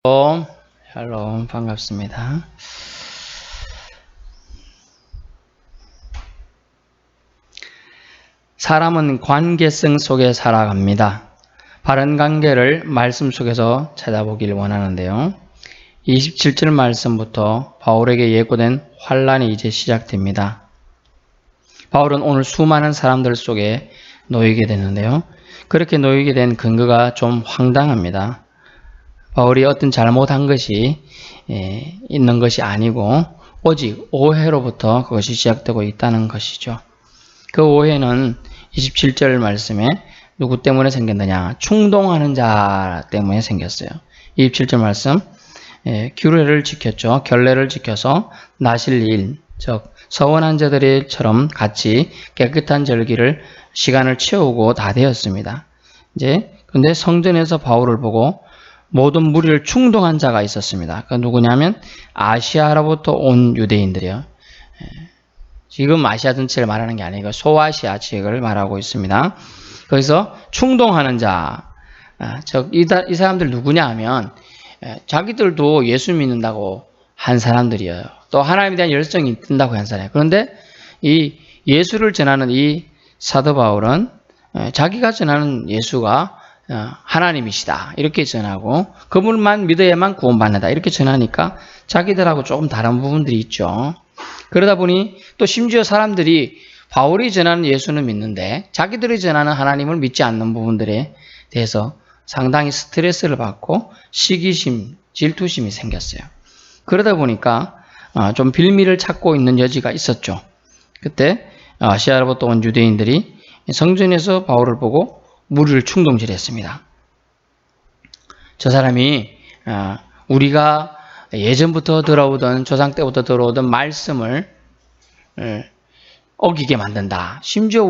샬롬, 반갑습니다. 사람은 관계성 속에 살아갑니다. 바른 관계를 말씀 속에서 찾아보길 원하는데요. 27절 말씀부터 바울에게 예고된 환란이 이제 시작됩니다. 바울은 오늘 수많은 사람들 속에 놓이게 되는데요. 그렇게 놓이게 된 근거가 좀 황당합니다. 바울이 어떤 잘못한 것이 있는 것이 아니고 오직 오해로부터 그것이 시작되고 있다는 것이죠. 그 오해는 27절 말씀에 누구 때문에 생겼느냐? 충동하는 자 때문에 생겼어요. 27절 말씀, 규례를 지켰죠. 결례를 지켜서 나실 일, 즉 서원한 자들처럼 같이 깨끗한 절기를 시간을 채우고 다 되었습니다. 근데 성전에서 바울을 보고 모든 무리를 충동한 자가 있었습니다. 그 누구냐면 아시아로부터 온 유대인들이요. 지금 아시아 전체를 말하는 게 아니고 소아시아 지역을 말하고 있습니다. 거기서 충동하는 자, 이 사람들 누구냐 하면 자기들도 예수 믿는다고 한 사람들이에요. 또 하나님에 대한 열정이 있다고 한 사람이에요. 그런데 이 예수를 전하는 이 사도 바울은 자기가 전하는 예수가 하나님이시다 이렇게 전하고 그분만 믿어야만 구원받는다 이렇게 전하니까 자기들하고 조금 다른 부분들이 있죠. 그러다 보니 또 심지어 사람들이 바울이 전하는 예수는 믿는데 자기들이 전하는 하나님을 믿지 않는 부분들에 대해서 상당히 스트레스를 받고 시기심, 질투심이 생겼어요. 그러다 보니까 좀 빌미를 찾고 있는 여지가 있었죠. 그때 아시아로부터 온 유대인들이 성전에서 바울을 보고 무리를 충동질했습니다. 저 사람이 우리가 예전부터 들어오던 조상 때부터 들어오던 말씀을 어기게 만든다. 심지어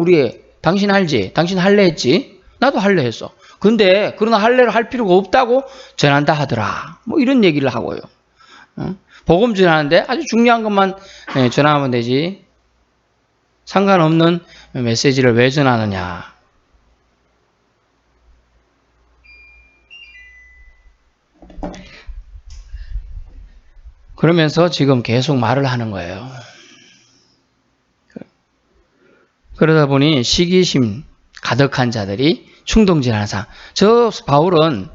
당신 알지? 당신 할례 했지? 나도 할례 했어. 근데 그러나 할례를 할 필요가 없다고 전한다 하더라. 뭐 이런 얘기를 하고요. 복음 전하는데 아주 중요한 것만 전하면 되지. 상관없는 메시지를 왜 전하느냐. 그러면서 지금 계속 말을 하는 거예요. 그러다 보니 시기심 가득한 자들이 충동질하는 사람. 저 바울은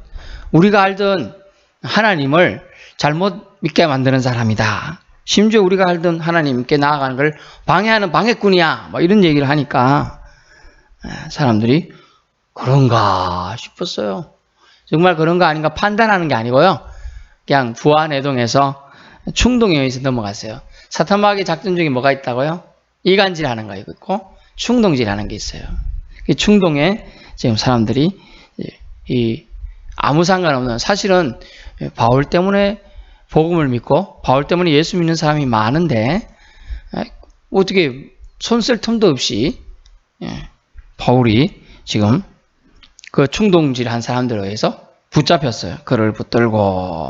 우리가 알던 하나님을 잘못 믿게 만드는 사람이다. 심지어 우리가 알던 하나님께 나아가는 걸 방해하는 방해꾼이야. 뭐 이런 얘기를 하니까 사람들이 그런가 싶었어요. 정말 그런가 아닌가 판단하는 게 아니고요. 그냥 부안해동해서 충동에 의해서 넘어갔어요. 사탄마귀의 작전 중에 뭐가 있다고요? 이간질하는 거 있고 충동질하는 게 있어요. 이 충동에 지금 사람들이 아무 상관없는 사실은 바울 때문에 복음을 믿고 바울 때문에 예수 믿는 사람이 많은데 어떻게 손 쓸 틈도 없이 바울이 지금 그 충동질한 사람들에 의해서 붙잡혔어요. 그를 붙들고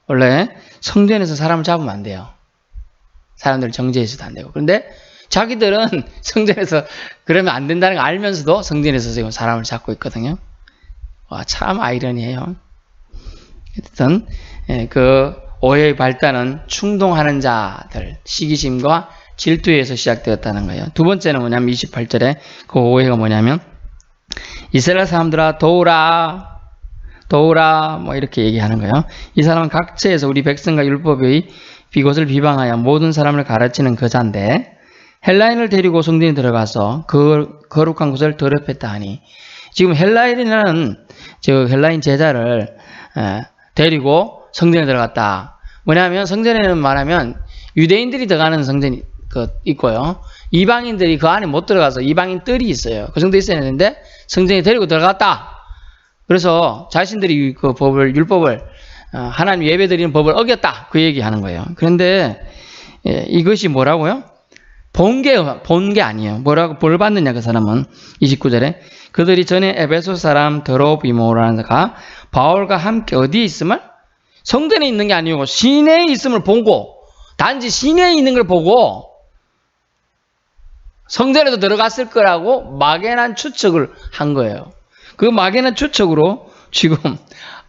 원래 성전에서 사람을 잡으면 안 돼요. 사람들 정죄해서도 안 되고. 그런데 자기들은 성전에서 그러면 안 된다는 거 알면서도 성전에서 지금 사람을 잡고 있거든요. 와, 참 아이러니해요. 어쨌든 그 오해의 발단은 충동하는 자들, 시기심과 질투에서 시작되었다는 거예요. 두 번째는 뭐냐면 28절에 그 오해가 뭐냐면 이스라엘 사람들아 도우라 뭐 이렇게 얘기하는 거예요. 이 사람은 각처에서 우리 백성과 율법의 비것을 비방하여 모든 사람을 가르치는 거자인데 헬라인을 데리고 성전에 들어가서 그 거룩한 곳을 더럽혔다 하니 지금 헬라인 제자를 데리고 성전에 들어갔다. 뭐냐면 성전에는 말하면 유대인들이 들어가는 성전이 있고요. 이방인들이 그 안에 못 들어가서 이방인 뜰이 있어요. 그 정도 있어야 되는데 성전에 데리고 들어갔다. 그래서 자신들이 그 율법을 하나님 예배드리는 법을 어겼다. 그 얘기하는 거예요. 그런데 이것이 뭐라고요? 본 게 아니에요. 뭐라고 벌 받느냐 그 사람은 29절에 그들이 전에 에베소 사람 드로비모라는 자가 바울과 함께 어디에 있음을? 성전에 있는 게 아니고 시내에 있음을 보고 단지 시내에 있는 걸 보고 성전에도 들어갔을 거라고 막연한 추측을 한 거예요. 그 막연한 추측으로 지금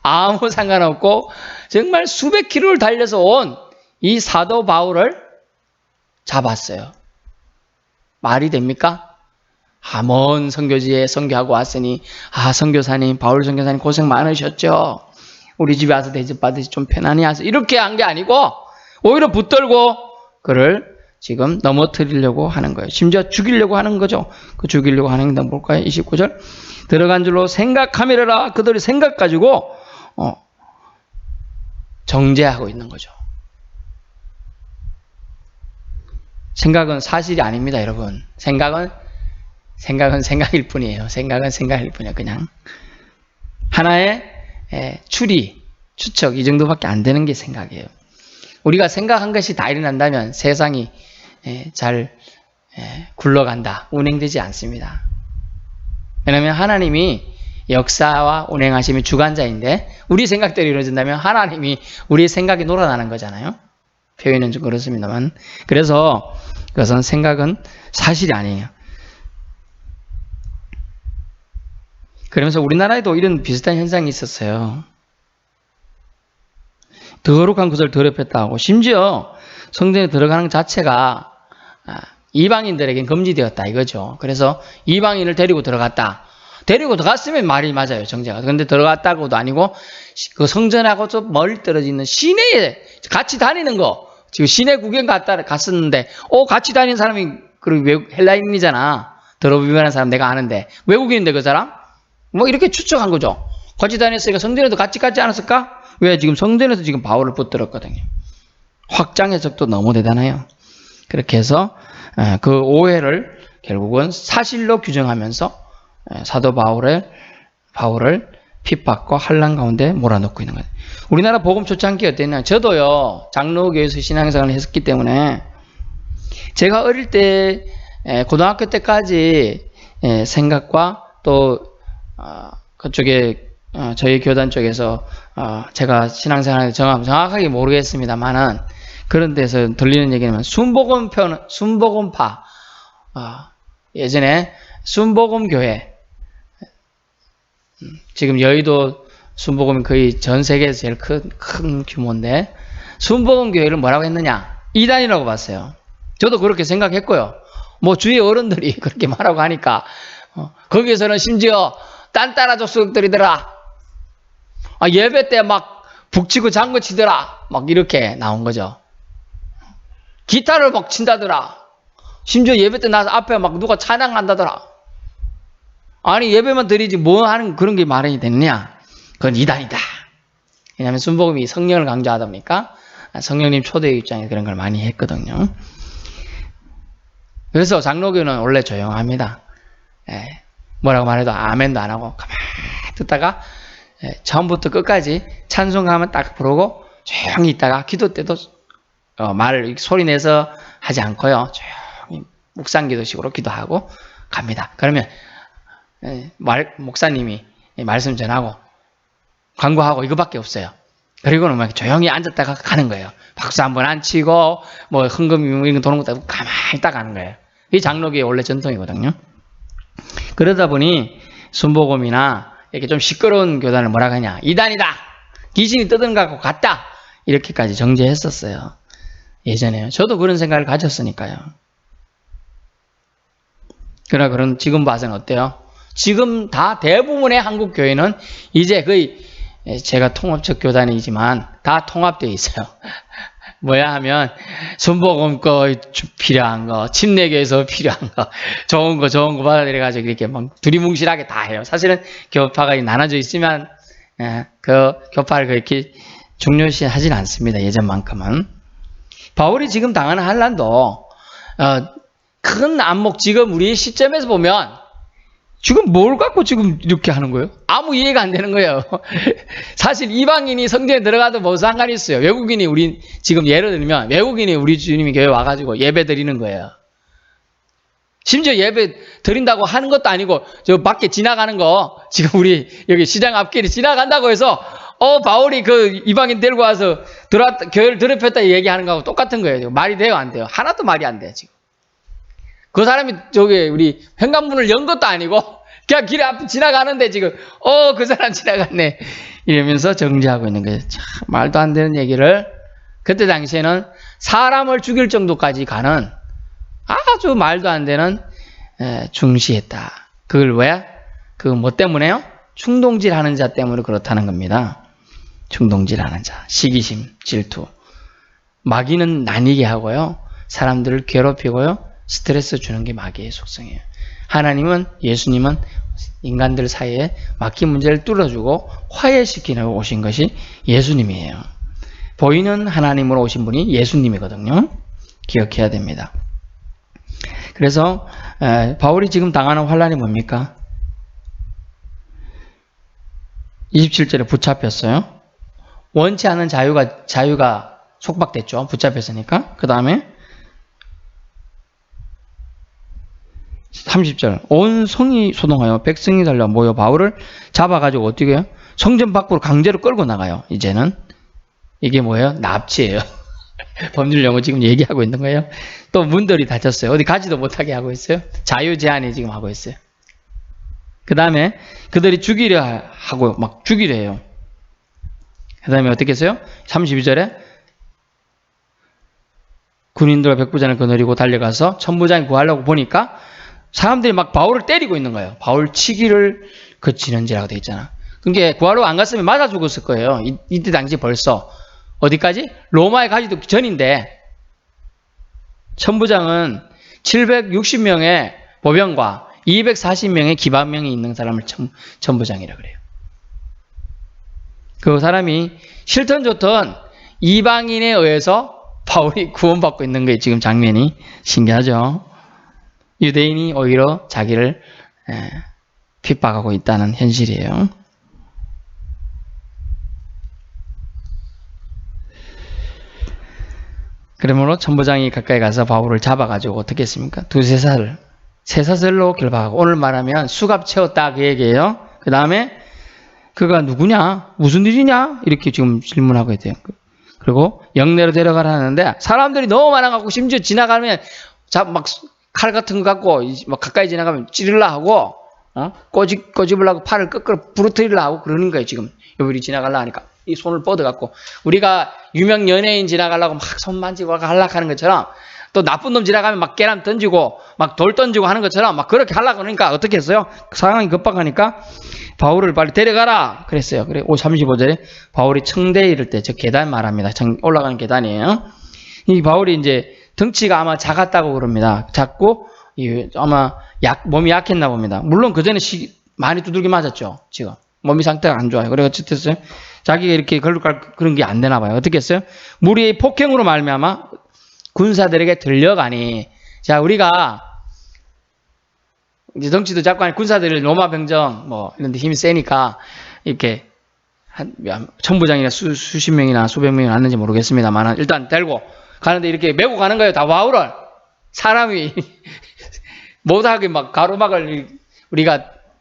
아무 상관없고 정말 수백 킬로를 달려서 온 이 사도 바울을 잡았어요. 말이 됩니까? 먼 선교지에 선교하고 왔으니 선교사님, 바울 선교사님 고생 많으셨죠. 우리 집에 와서 대접받으시 좀 편안히 하세요. 이렇게 한 게 아니고 오히려 붙들고 그를 지금 넘어뜨리려고 하는 거예요. 심지어 죽이려고 하는 거죠. 그 죽이려고 하는 게 뭘까요? 29절 들어간 줄로 생각하미라. 그들이 생각 가지고 정죄하고 있는 거죠. 생각은 사실이 아닙니다, 여러분. 생각은 생각일 뿐이에요. 생각은 생각일 뿐이에요. 그냥 하나의 추측 이 정도밖에 안 되는 게 생각이에요. 우리가 생각한 것이 다 일어난다면 세상이 잘 굴러간다, 운행되지 않습니다. 왜냐하면 하나님이 역사와 운행하심이 주관자인데 우리 생각대로 이루어진다면 하나님이 우리의 생각이 놀아나는 거잖아요. 표현은 좀 그렇습니다만, 그래서 그것은 생각은 사실이 아니에요. 그러면서 우리나라에도 이런 비슷한 현상이 있었어요. 더러운 것을 더럽혔다 하고 심지어 성전에 들어가는 것 자체가 이방인들에겐 금지되었다 이거죠. 그래서 이방인을 데리고 들어갔다. 데리고 들어갔으면 말이 맞아요, 정제가. 그런데 들어갔다고도 아니고 그 성전하고 좀 멀리 떨어져 있는 시내에 같이 다니는 거. 지금 시내 구경 갔었는데 같이 다니는 사람이 그리고 헬라인이잖아. 더러움한 사람 내가 아는데 외국인인데 그 사람? 뭐 이렇게 추측한 거죠. 같이 다녔으니까 성전에도 같이 갔지 않았을까? 왜? 지금 성전에서 지금 바울을 붙들었거든요. 확장 해석도 너무 대단해요. 그렇게 해서 그 오해를 결국은 사실로 규정하면서 사도 바울을 핍박과 환난 가운데 몰아넣고 있는 거예요. 우리나라 복음 초창기 어땠냐? 저도요, 장로교에서 신앙생활을 했었기 때문에 제가 어릴 때 고등학교 때까지 생각과 또 그쪽에 저희 교단 쪽에서 제가 신앙생활을 정확하게 모르겠습니다만은 그런 데서 들리는 얘기는 순복음파 예전에 순복음교회 지금 여의도 순복음이 거의 전 세계에서 제일 큰 규모인데 순복음교회를 뭐라고 했느냐? 이단이라고 봤어요. 저도 그렇게 생각했고요. 뭐 주위 어른들이 그렇게 말하고 하니까 거기에서는 심지어 딴따라 족속들이더라. 예배 때 막 북치고 장구 치더라. 막 이렇게 나온 거죠. 기타를 막 친다더라. 심지어 예배 때 나서 앞에 막 누가 찬양한다더라. 아니 예배만 드리지 뭐 하는 그런 게 말이 됐냐? 그건 이단이다. 왜냐하면 순복음이 성령을 강조하다 보니까 성령님 초대 입장에 그런 걸 많이 했거든요. 그래서 장로교는 원래 조용합니다. 뭐라고 말해도 아멘도 안 하고 가만히 듣다가 처음부터 끝까지 찬송하면 딱 부르고 조용히 있다가 기도 때도 말을 소리 내서 하지 않고요. 조용히 묵상기도식으로 기도하고 갑니다. 그러면 목사님이 말씀 전하고 광고하고 이거밖에 없어요. 그리고는 막 조용히 앉았다가 가는 거예요. 박수 한번 안 치고 뭐 헌금 이런 거 도는 것도 없고 가만히 딱 가는 거예요. 이 장로교의 원래 전통이거든요. 그러다 보니 순복음이나 이렇게 좀 시끄러운 교단을 뭐라고 하냐? 이단이다. 귀신이 떠드는 것 같고 같다. 이렇게까지 정죄했었어요. 예전에요. 저도 그런 생각을 가졌으니까요. 그러나 그런 지금 봐서는 어때요? 지금 다 대부분의 한국 교회는 이제 거의 제가 통합적 교단이지만 다 통합되어 있어요. 뭐야 하면 순복음 거 필요한 거, 침례교에서 필요한 거, 좋은 거 받아들여가지고 이렇게 막 두리뭉실하게 다 해요. 사실은 교파가 나눠져 있으면 그 교파를 그렇게 중요시하진 않습니다. 예전만큼은. 바울이 지금 당하는 환난도 큰 안목 지금 우리 시점에서 보면 지금 뭘 갖고 지금 이렇게 하는 거예요? 아무 이해가 안 되는 거예요. 사실 이방인이 성전에 들어가도 뭐 상관이 있어요. 외국인이 우리 지금 예를 들면 외국인이 우리 주님이 교회 와가지고 예배 드리는 거예요. 심지어 예배 드린다고 하는 것도 아니고 저 밖에 지나가는 거 지금 우리 여기 시장 앞길이 지나간다고 해서 바울이 그 이방인 데리고 와서 교회를 더럽혔다 얘기하는 거하고 똑같은 거예요. 말이 돼요, 안 돼요? 하나도 말이 안 돼요, 지금. 그 사람이 저기 우리 현관문을 연 것도 아니고 그냥 길 앞 지나가는데 지금 그 사람 지나갔네 이러면서 정지하고 있는 거예요. 참 말도 안 되는 얘기를 그때 당시에는 사람을 죽일 정도까지 가는 아주 말도 안 되는 중시했다. 그걸 왜? 그 뭐 때문에요? 충동질 하는 자 때문에 그렇다는 겁니다. 충동질 하는 자, 시기심, 질투. 마귀는 나뉘게 하고요. 사람들을 괴롭히고요. 스트레스 주는 게 마귀의 속성이에요. 하나님은, 예수님은 인간들 사이에 막힌 문제를 뚫어주고 화해시키려고 오신 것이 예수님이에요. 보이는 하나님으로 오신 분이 예수님이거든요. 기억해야 됩니다. 그래서 바울이 지금 당하는 환란이 뭡니까? 27절에 붙잡혔어요. 원치 않은 자유가 속박됐죠. 붙잡혔으니까. 그 다음에 30절 온 성이 소동하여 백성이 달려 모여 바울을 잡아가지고 어떻게 해요? 성전 밖으로 강제로 끌고 나가요. 이제는 이게 뭐예요? 납치예요. 법률 용어 지금 얘기하고 있는 거예요. 또 문들이 닫혔어요. 어디 가지도 못하게 하고 있어요. 자유 제한이 지금 하고 있어요. 그 다음에 그들이 죽이려 하고 막 죽이려 해요. 그 다음에 어떻게 했어요? 32절에 군인들과 백부장을 거느리고 달려가서 천부장이 구하려고 보니까 사람들이 막 바울을 때리고 있는 거예요. 바울 치기를 그치는지라고 되어 있잖아. 그러니까 구하러 안 갔으면 맞아 죽었을 거예요. 이때 당시 벌써 어디까지? 로마에 가기도 전인데 천부장은 760명의 보병과 240명의 기반명이 있는 사람을 천부장이라 그래요. 그 사람이 싫든 좋든 이방인에 의해서 바울이 구원받고 있는 게 지금 장면이 신기하죠. 유대인이 오히려 자기를 핍박하고 있다는 현실이에요. 그러므로 천부장이 가까이 가서 바울을 잡아가지고 어떻게 했습니까? 두세 살, 쇠사슬로 결박하고 오늘 말하면 수갑 채웠다 그 얘기예요. 그 다음에 그가 누구냐? 무슨 일이냐? 이렇게 지금 질문하고 있대요. 그리고 영내로 데려가라 하는데 사람들이 너무 많아갖고 심지어 지나가면 막 칼 같은 거 갖고 막 가까이 지나가면 찌르려 하고 꼬집으려고 팔을 거꾸로 부러뜨리려 하고 그러는 거예요. 지금 여기 지나가려 하니까 이 손을 뻗어갖고 우리가 유명 연예인 지나가려고 막 손 만지고 하려고 하는 것처럼 또 나쁜 놈 지나가면 막 계란 던지고 막 돌 던지고 하는 것처럼 막 그렇게 하려고 하니까 어떻게 했어요? 상황이 급박하니까 바울을 빨리 데려가라 그랬어요. 그래 35절에 바울이 청대에 이를 때 저 계단 말합니다. 올라가는 계단이에요. 이 바울이 이제 덩치가 아마 작았다고 그럽니다. 작고 아마 몸이 약했나 봅니다. 물론 그 전에 많이 두들겨 맞았죠. 지금 몸이 상태가 안 좋아요. 그래서 어쨌어요? 자기가 이렇게 그런 게 안 되나 봐요. 어떻게 했어요? 무리의 폭행으로 말미암아 군사들에게 들려가니 자 우리가 이제 덩치도 작고 하니 군사들을 로마 병정 뭐 이런 데 힘이 세니까 이렇게 한 천부장이나 수십 명이나 수백 명이 왔는지 모르겠습니다만 일단 데리고 가는데 이렇게 메고 가는 거예요. 다 바울을 사람이 못하게 막 가로막을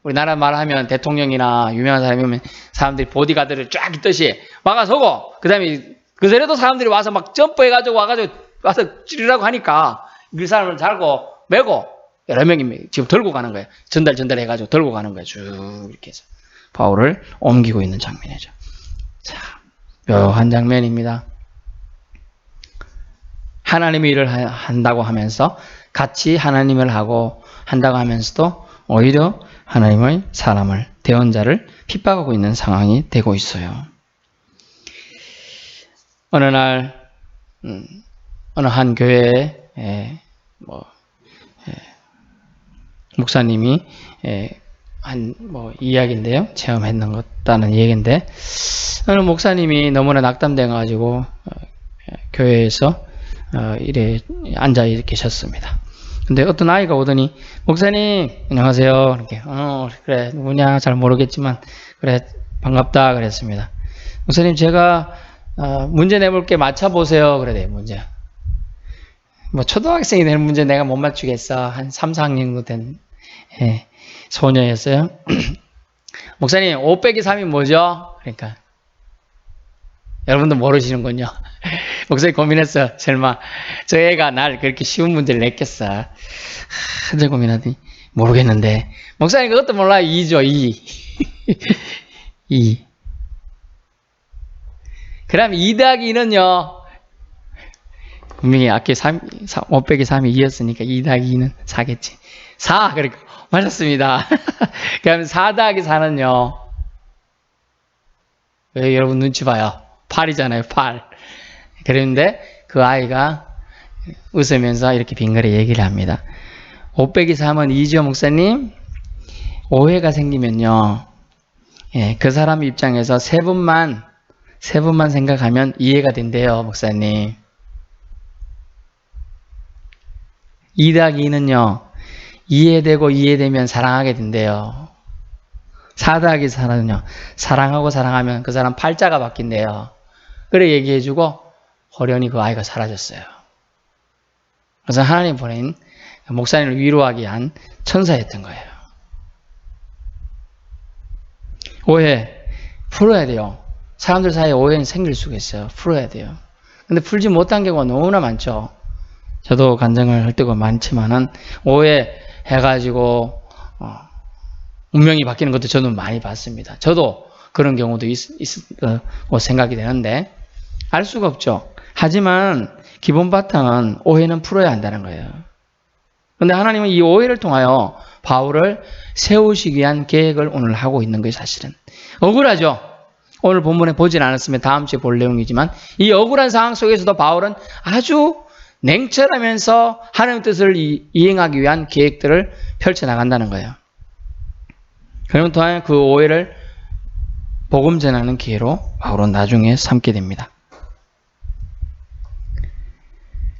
우리나라 말하면 대통령이나 유명한 사람이면 사람들이 보디가드를 쫙 있듯이 막아서고 그 다음에 그전에도 사람들이 와서 막 점프해가지고 와서 찌르라고 하니까 그 사람을 잡고 메고 여러 명이 지금 들고 가는 거예요. 전달해가지고 들고 가는 거예요. 쭉 이렇게 해서 바울을 옮기고 있는 장면이죠. 자, 묘한 장면입니다. 하나님의 일을 한다고 하면서 같이 하나님을 한다고 하면서도 오히려 하나님의 사람을 대언자를 핍박하고 있는 상황이 되고 있어요. 어느 날 어느 한 교회에 목사님이 이야기인데요. 체험했는 얘기인데 어느 목사님이 너무나 낙담돼 가지고 교회에서 이래 앉아 계셨습니다. 근데 어떤 아이가 오더니 목사님 안녕하세요. 이렇게 그래 누구냐 잘 모르겠지만 그래 반갑다 그랬습니다. 목사님 제가 문제 내볼게 맞춰보세요. 그래 문제 뭐 초등학생이 되는 문제 내가 못 맞추겠어. 한 3, 4학년 정도 된 소녀였어요. 목사님 5 빼기 3이 뭐죠? 그러니까 여러분도 모르시는군요. 목사님 고민했어요. 설마 저 애가 날 그렇게 쉬운 문제를 냈겠어. 한참 고민하더니 모르겠는데. 목사님 그것도 몰라요. 2죠, 2. 2. 그럼 2 더하기 2는요. 분명히 아까 5 빼기 3이 2였으니까 2 더하기 2는 4겠지. 4. 그러니까 맞았습니다. 그럼 4 더하기 4는요. 왜 여러분 눈치 봐요? 8이잖아요. 8. 그런데 그 아이가 웃으면서 이렇게 빙그레 얘기를 합니다. 5 빼기 3은 2죠, 목사님? 오해가 생기면요. 예, 그 사람 입장에서 세 번만 생각하면 이해가 된대요, 목사님. 2 더하기 2는요. 이해되고 이해되면 사랑하게 된대요. 4 더하기 4는요. 사랑하고 사랑하면 그 사람 팔자가 바뀐대요. 그래 얘기해주고 호련히 그 아이가 사라졌어요. 그래서 하나님 보낸 목사님을 위로하기 위한 천사였던 거예요. 오해 풀어야 돼요. 사람들 사이에 오해는 생길 수가 있어요. 풀어야 돼요. 근데 풀지 못한 경우가 너무나 많죠. 저도 간증을 할 때가 많지만은 오해해가지고 운명이 바뀌는 것도 저도 많이 봤습니다. 저도 그런 경우도 있고 생각이 되는데 알 수가 없죠. 하지만 기본 바탕은 오해는 풀어야 한다는 거예요. 그런데 하나님은 이 오해를 통하여 바울을 세우시기 위한 계획을 오늘 하고 있는 거예요. 사실은 억울하죠. 오늘 본문에 보진 않았으면 다음 주에 볼 내용이지만 이 억울한 상황 속에서도 바울은 아주 냉철하면서 하나님의 뜻을 이행하기 위한 계획들을 펼쳐나간다는 거예요. 그러면 또한 그 오해를 복음 전하는 기회로 바울은 나중에 삼게 됩니다.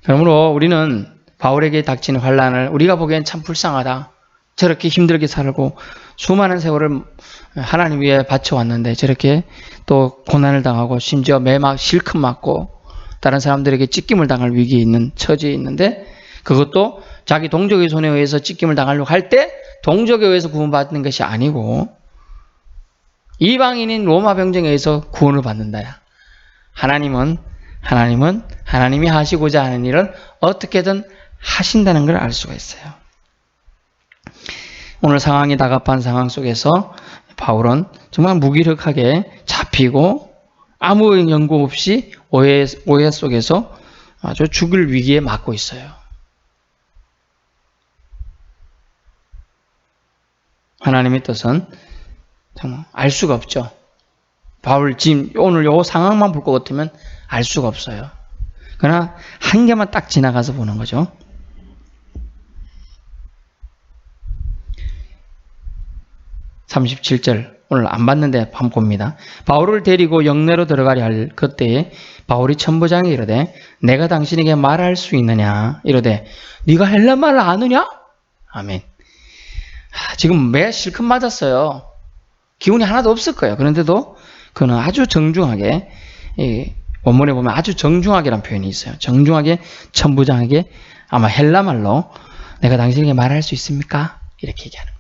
그러므로 우리는 바울에게 닥치는 환난을 우리가 보기엔 참 불쌍하다. 저렇게 힘들게 살고 수많은 세월을 하나님 위에 바쳐왔는데 저렇게 또 고난을 당하고 심지어 매막 실컷 맞고 다른 사람들에게 찢김을 당할 위기에 있는 처지에 있는데 그것도 자기 동족의 손에 의해서 찢김을 당하려고 할 때 동족에 의해서 구원받는 것이 아니고 이방인인 로마 병정에 의해서 구원을 받는다야. 하나님이 하시고자 하는 일은 어떻게든 하신다는 걸 알 수가 있어요. 오늘 상황이 다급한 상황 속에서 바울은 정말 무기력하게 잡히고 아무 연고 없이 오해 속에서 아주 죽을 위기에 맞고 있어요. 하나님의 뜻은 정말 알 수가 없죠. 바울 지금 오늘 요 상황만 볼 것 같으면 알 수가 없어요. 그러나 한 개만 딱 지나가서 보는 거죠. 37절 오늘 안 봤는데 한번 봅니다. 바울을 데리고 영내로 들어가려 할 그때에 바울이 천부장에 이르되 내가 당신에게 말할 수 있느냐 이르되 네가 헬라 말을 아느냐? 아멘. 지금 매 실컷 맞았어요. 기운이 하나도 없을 거예요. 그런데도 그는 아주 정중하게 원문에 보면 아주 정중하게란 표현이 있어요. 정중하게 천부장에게 아마 헬라 말로 내가 당신에게 말할 수 있습니까? 이렇게 얘기하는 거예요.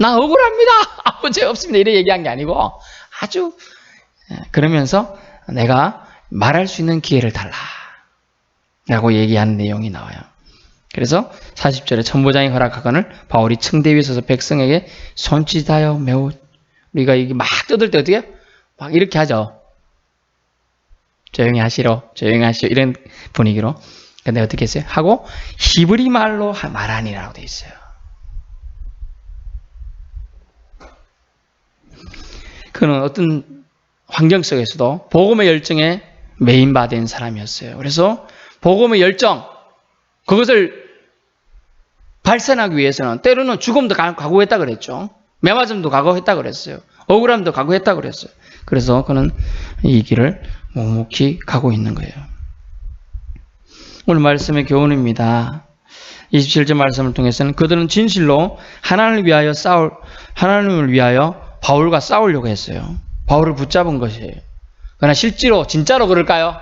나 억울합니다. 아무 죄 없습니다. 이렇게 얘기한 게 아니고 아주 그러면서 내가 말할 수 있는 기회를 달라 라고 얘기하는 내용이 나와요. 그래서 40절에 천부장이 허락하거늘 바울이 층대 위에 서서 백성에게 손짓하여 매우 우리가 이게 막 떠들 때 어떻게 해요? 막 이렇게 하죠. 조용히 하시로 이런 분위기로. 근데 어떻게 했어요? 하고 히브리 말로 말하니라고 되어 있어요. 그는 어떤 환경 속에서도 복음의 열정에 메인바된 사람이었어요. 그래서 복음의 열정 그것을 발산하기 위해서는 때로는 죽음도 각오했다 그랬죠. 매맞음도 각오했다 그랬어요. 억울함도 각오했다 그랬어요. 그래서 그는 이 길을 묵묵히 가고 있는 거예요. 오늘 말씀의 교훈입니다. 27절 말씀을 통해서는 그들은 진실로 하나님을 위하여 바울과 싸우려고 했어요. 바울을 붙잡은 것이에요. 그러나 실제로 진짜로 그럴까요?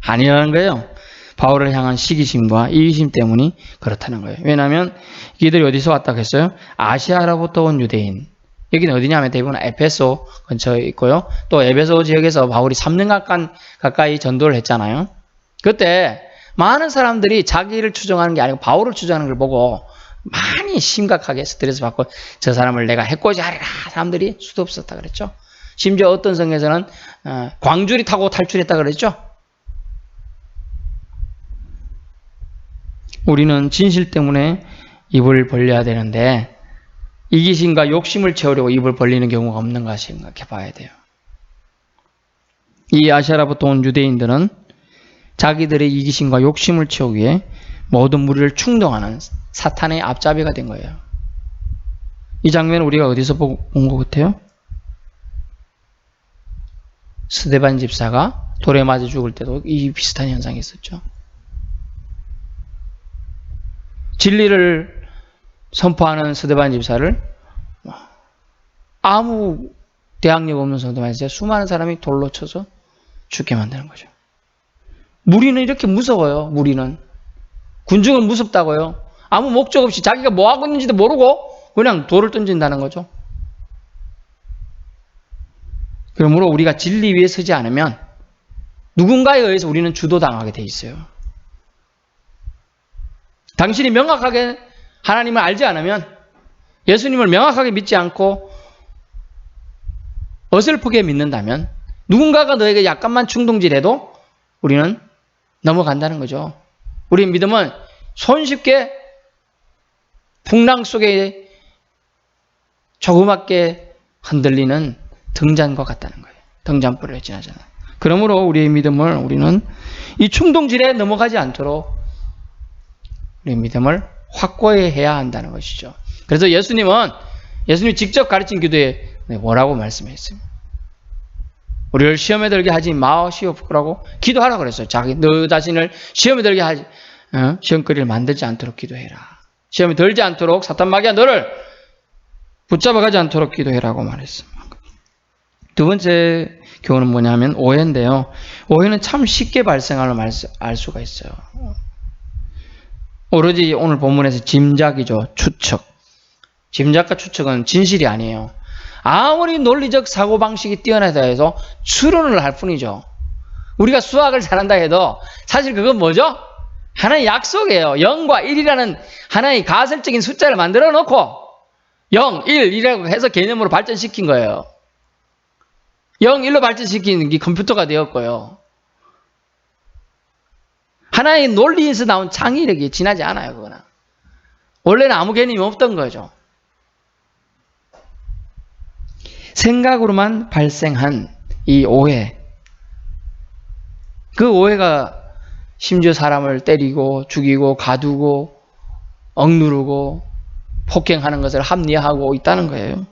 아니라는 거예요. 바울을 향한 시기심과 이기심 때문이 그렇다는 거예요. 왜냐하면 이들이 어디서 왔다고 했어요? 아시아로부터 온 유대인. 여기는 어디냐면 대부분 에베소 근처에 있고요. 또 에베소 지역에서 바울이 3년 가까이 전도를 했잖아요. 그때 많은 사람들이 자기를 추종하는 게 아니고 바울을 추종하는 걸 보고 많이 심각하게 스트레스 받고 저 사람을 내가 해코지 하리라 사람들이 수도 없었다 그랬죠. 심지어 어떤 성에서는 광주리 타고 탈출했다 그랬죠. 우리는 진실 때문에 입을 벌려야 되는데 이기심과 욕심을 채우려고 입을 벌리는 경우가 없는가 생각해 봐야 돼요. 이 아시아로부터 온 유대인들은 자기들의 이기심과 욕심을 채우기 위해 모든 무리를 충동하는 사탄의 앞잡이가 된 거예요. 이 장면을 우리가 어디서 본 것 같아요? 스데반 집사가 돌에 맞아 죽을 때도 이 비슷한 현상이 있었죠. 진리를 선포하는 스데반 집사를 아무 대항력 없는 스데반 집사 수많은 사람이 돌로 쳐서 죽게 만드는 거죠. 무리는 이렇게 무서워요. 무리는 군중은 무섭다고요. 아무 목적 없이 자기가 뭐 하고 있는지도 모르고 그냥 돌을 던진다는 거죠. 그러므로 우리가 진리 위에 서지 않으면 누군가에 의해서 우리는 주도당하게 돼 있어요. 당신이 명확하게 하나님을 알지 않으면, 예수님을 명확하게 믿지 않고 어설프게 믿는다면 누군가가 너에게 약간만 충동질해도 우리는 넘어간다는 거죠. 우리 믿음은 손쉽게 풍랑 속에 조그맣게 흔들리는 등잔과 같다는 거예요. 등잔불에 지나잖아요. 그러므로 우리의 믿음을 우리는 이 충동질에 넘어가지 않도록 우리의 믿음을 확고히 해야 한다는 것이죠. 그래서 예수님이 직접 가르친 기도에 뭐라고 말씀했어요? 우리를 시험에 들게 하지 마시옵라고 기도하라고 그랬어요. 너 자신을 시험에 들게 하지, 시험거리를 만들지 않도록 기도해라. 시험에 들지 않도록 사탄 마귀가 너를 붙잡아가지 않도록 기도해라고 말했습니다. 두 번째 교훈은 뭐냐면 오해인데요. 오해는 참 쉽게 발생하는 알 수가 있어요. 오로지 오늘 본문에서 짐작이죠. 추측. 짐작과 추측은 진실이 아니에요. 아무리 논리적 사고방식이 뛰어나다 해서 추론을 할 뿐이죠. 우리가 수학을 잘한다 해도 사실 그건 뭐죠? 하나의 약속이에요. 0과 1이라는 하나의 가설적인 숫자를 만들어 놓고 0, 1, 2라고 해서 개념으로 발전시킨 거예요. 0, 1로 발전시킨 게 컴퓨터가 되었고요. 하나의 논리에서 나온 창의력이 지나지 않아요. 그거는. 원래는 아무 개념이 없던 거죠. 생각으로만 발생한 이 오해. 그 오해가 심지어 사람을 때리고 죽이고 가두고 억누르고 폭행하는 것을 합리화하고 있다는 거예요.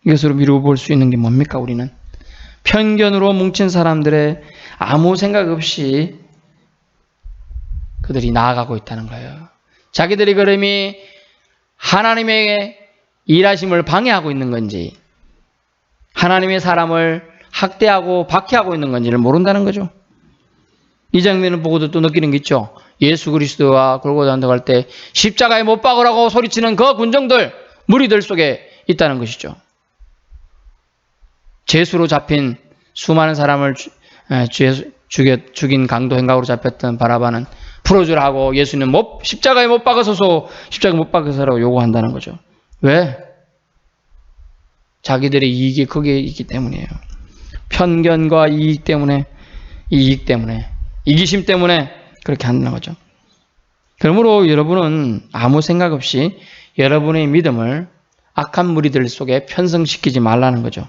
이것으로 미루어 볼 수 있는 게 뭡니까? 우리는 편견으로 뭉친 사람들의 아무 생각 없이 그들이 나아가고 있다는 거예요. 자기들이 그름이 하나님의 일하심을 방해하고 있는 건지 하나님의 사람을 학대하고 박해하고 있는 건지를 모른다는 거죠. 이 장면을 보고도 또 느끼는 게 있죠. 예수 그리스도와 골고다 언덕 때 십자가에 못 박으라고 소리치는 그 군정들, 무리들 속에 있다는 것이죠. 죄수로 잡힌 수많은 사람을 죽인 강도 행각으로 잡혔던 바라바는 풀어주라 하고 예수는 십자가에 못 박아서서 십자가에 못 박아서라고 요구한다는 거죠. 왜? 자기들의 이익이 거기에 있기 때문이에요. 편견과 이익 때문에, 이기심 때문에 그렇게 한다는 거죠. 그러므로 여러분은 아무 생각 없이 여러분의 믿음을 악한 무리들 속에 편성시키지 말라는 거죠.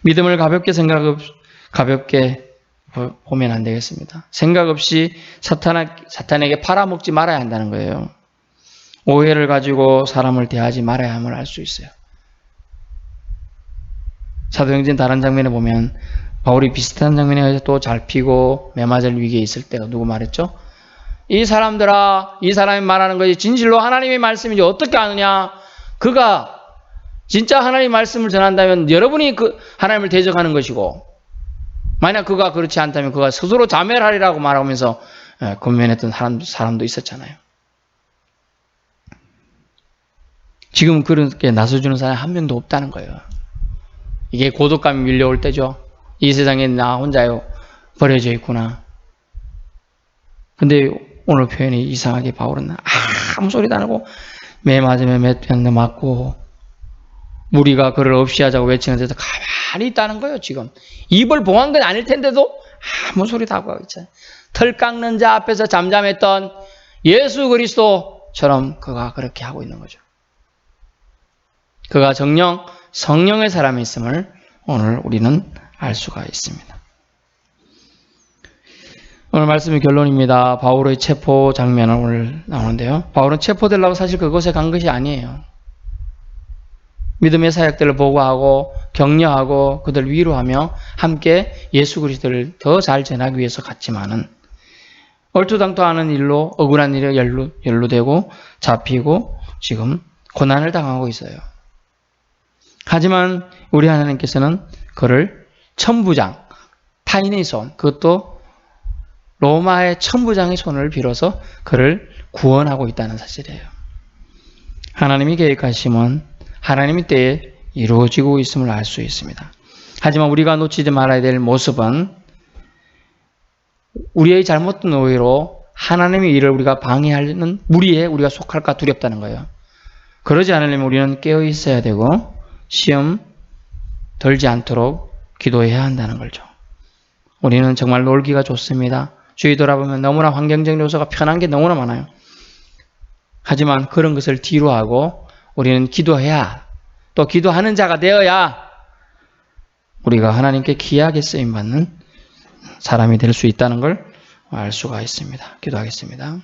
믿음을 가볍게 보면 안 되겠습니다. 생각 없이 사탄에게 팔아먹지 말아야 한다는 거예요. 오해를 가지고 사람을 대하지 말아야 함을 알 수 있어요. 사도행전 다른 장면에 보면 바울이 비슷한 장면에 의해서 또 잡히고 매맞을 위기에 있을 때 누구 말했죠? 이 사람들아, 이 사람이 말하는 것이 진실로 하나님의 말씀인지 어떻게 아느냐? 그가 진짜 하나님의 말씀을 전한다면 여러분이 그 하나님을 대적하는 것이고, 만약 그가 그렇지 않다면 그가 스스로 자멸하리라고 말하면서 권면했던 사람도 있었잖아요. 지금 그렇게 나서주는 사람이 한 명도 없다는 거예요. 이게 고독감이 밀려올 때죠. 이 세상에 나 혼자요 버려져 있구나. 근데 오늘 표현이 이상하게 바울은 아무 소리도 안 하고 매 맞으면 몇 병도 맞고 무리가 그를 없이 하자고 외치는 데서 가만히 있다는 거예요. 지금 입을 봉한 건 아닐 텐데도 아무 소리도 하고 있잖아요. 털 깎는 자 앞에서 잠잠했던 예수 그리스도처럼 그가 그렇게 하고 있는 거죠. 그가 정령 성령의 사람이 있음을 오늘 우리는 알 수가 있습니다. 오늘 말씀의 결론입니다. 바울의 체포 장면은 오늘 나오는데요. 바울은 체포되려고 사실 그곳에 간 것이 아니에요. 믿음의 사역들을 보고하고 격려하고 그들 위로하며 함께 예수 그리스도를 더 잘 전하기 위해서 갔지만은 얼토당토 하는 일로 억울한 일에 연루되고 잡히고 지금 고난을 당하고 있어요. 하지만 우리 하나님께서는 그를 천부장, 타인의 손, 그것도 로마의 천부장의 손을 빌어서 그를 구원하고 있다는 사실이에요. 하나님이 계획하심은 하나님의 때에 이루어지고 있음을 알 수 있습니다. 하지만 우리가 놓치지 말아야 될 모습은 우리의 잘못된 오해로 하나님의 일을 우리가 방해하는 무리에 우리가 속할까 두렵다는 거예요. 그러지 않으려면 우리는 깨어 있어야 되고 시험 들지 않도록 기도해야 한다는 거죠. 우리는 정말 놀기가 좋습니다. 주위 돌아보면 너무나 환경적 요소가 편한 게 너무나 많아요. 하지만 그런 것을 뒤로 하고 우리는 기도해야, 또 기도하는 자가 되어야 우리가 하나님께 귀하게 쓰임받는 사람이 될 수 있다는 걸 알 수가 있습니다. 기도하겠습니다.